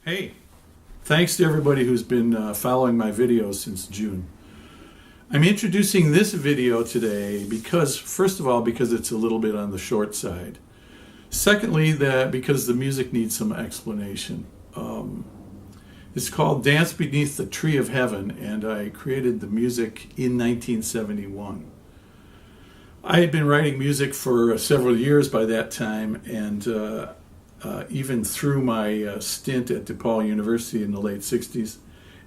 Hey, thanks to everybody who's been following my videos since June. I'm introducing this video today because, first of all, because it's a little bit on the short side. Secondly, because the music needs some explanation. It's called Dance Beneath the Tree of Heaven, and I created the music in 1971. I had been writing music for several years by that time, and even through my stint at DePaul University in the late 60s.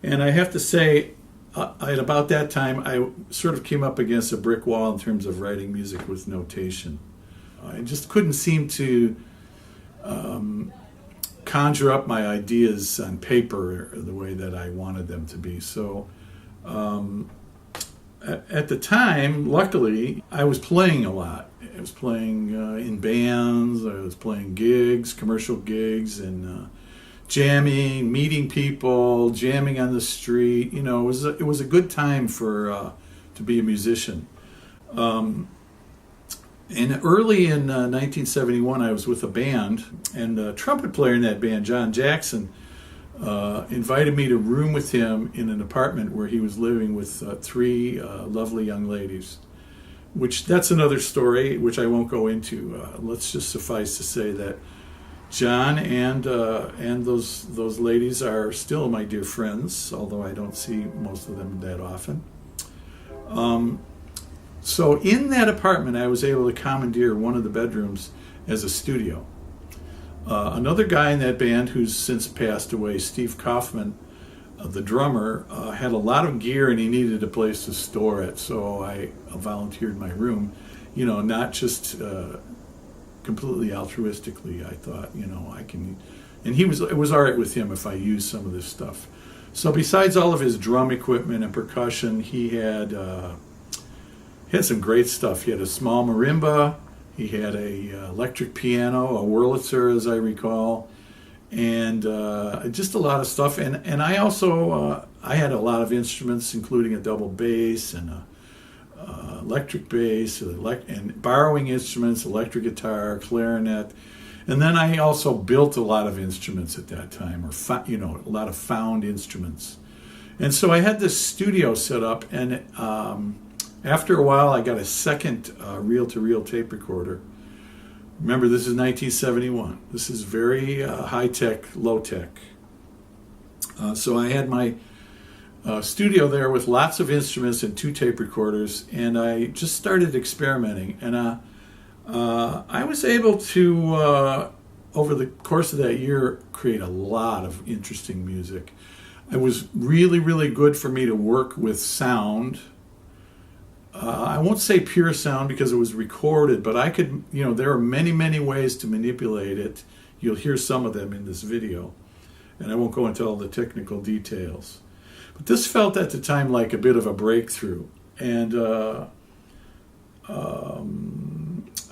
And I have to say, at about that time, I sort of came up against a brick wall in terms of writing music with notation. I just couldn't seem to conjure up my ideas on paper the way that I wanted them to be. So at the time, luckily, I was playing a lot. I was playing in bands, I was playing gigs, commercial gigs, and jamming, meeting people, jamming on the street. You know, it was a good time to be a musician. And early in 1971, I was with a band, and the trumpet player in that band, John Jackson, invited me to room with him in an apartment where he was living with three lovely young ladies. That's another story, which I won't go into. Let's just suffice to say that John and those ladies are still my dear friends, although I don't see most of them that often. So in that apartment, I was able to commandeer one of the bedrooms as a studio. Another guy in that band, who's since passed away, Steve Kaufman, the drummer, had a lot of gear and he needed a place to store it. So I volunteered my room, not just completely altruistically. I thought, I can, and it was all right with him if I used some of this stuff. So besides all of his drum equipment and percussion, he had some great stuff. He had a small marimba, he had a electric piano, a Wurlitzer, as I recall, and just a lot of stuff. And I also I had a lot of instruments, including a double bass and a electric bass, and borrowing instruments, electric guitar, clarinet. And then I also built a lot of instruments at that time, a lot of found instruments. And so I had this studio set up, and after a while I got a second reel-to-reel tape recorder. Remember, this is 1971. This is very high-tech, low-tech. So I had my studio there with lots of instruments and two tape recorders, and I just started experimenting. And I was able to, over the course of that year, create a lot of interesting music. It was really, really good for me to work with sound. I won't say pure sound because it was recorded, but I could, there are many, many ways to manipulate it. You'll hear some of them in this video, and I won't go into all the technical details. But this felt at the time like a bit of a breakthrough, and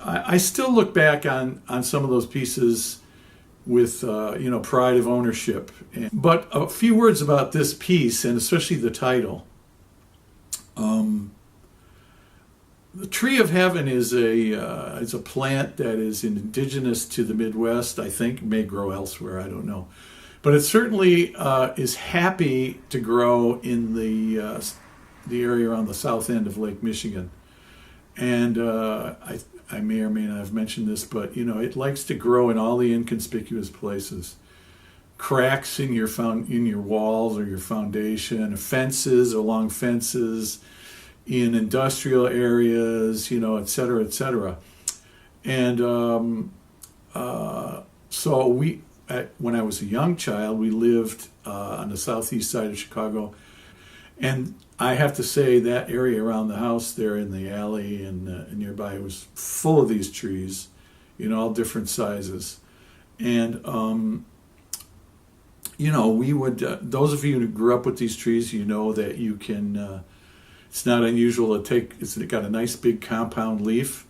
I still look back on some of those pieces with pride of ownership. But a few words about this piece, and especially the title. The Tree of Heaven is a plant that is indigenous to the Midwest. I think may grow elsewhere. I don't know, but it certainly is happy to grow in the area around the south end of Lake Michigan. And I may or may not have mentioned this, but it likes to grow in all the inconspicuous places. Cracks in your walls or your foundation, fences, along fences, in industrial areas, et cetera, et cetera. And so when I was a young child, we lived on the southeast side of Chicago. And I have to say that area around the house there in the alley and nearby was full of these trees, all different sizes. And, we would, those of you who grew up with these trees, that you can, it's not unusual it's got a nice big compound leaf.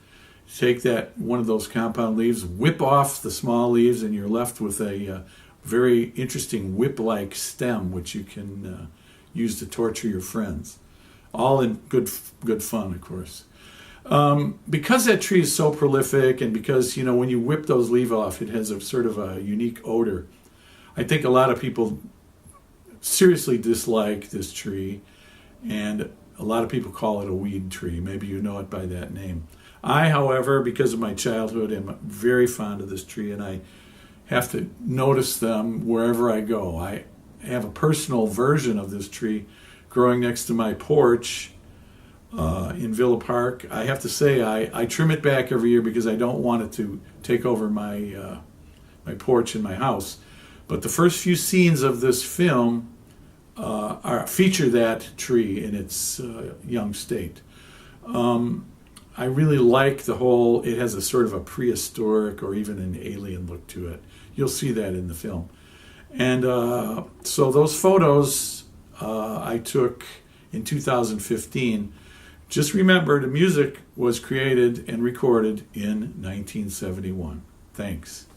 Take one of those compound leaves, whip off the small leaves, and you're left with a very interesting whip-like stem, which you can use to torture your friends. All in good fun, of course. Because that tree is so prolific, and because when you whip those leaves off, it has a sort of a unique odor. I think a lot of people seriously dislike this tree, and a lot of people call it a weed tree. Maybe you know it by that name. I, however, because of my childhood, am very fond of this tree, and I have to notice them wherever I go. I have a personal version of this tree growing next to my porch in Villa Park. I have to say I trim it back every year because I don't want it to take over my porch in my house. But the first few scenes of this film feature that tree in its young state. I really like it has a sort of a prehistoric or even an alien look to it. You'll see that in the film. And so those photos I took in 2015. Just remember, the music was created and recorded in 1971. Thanks.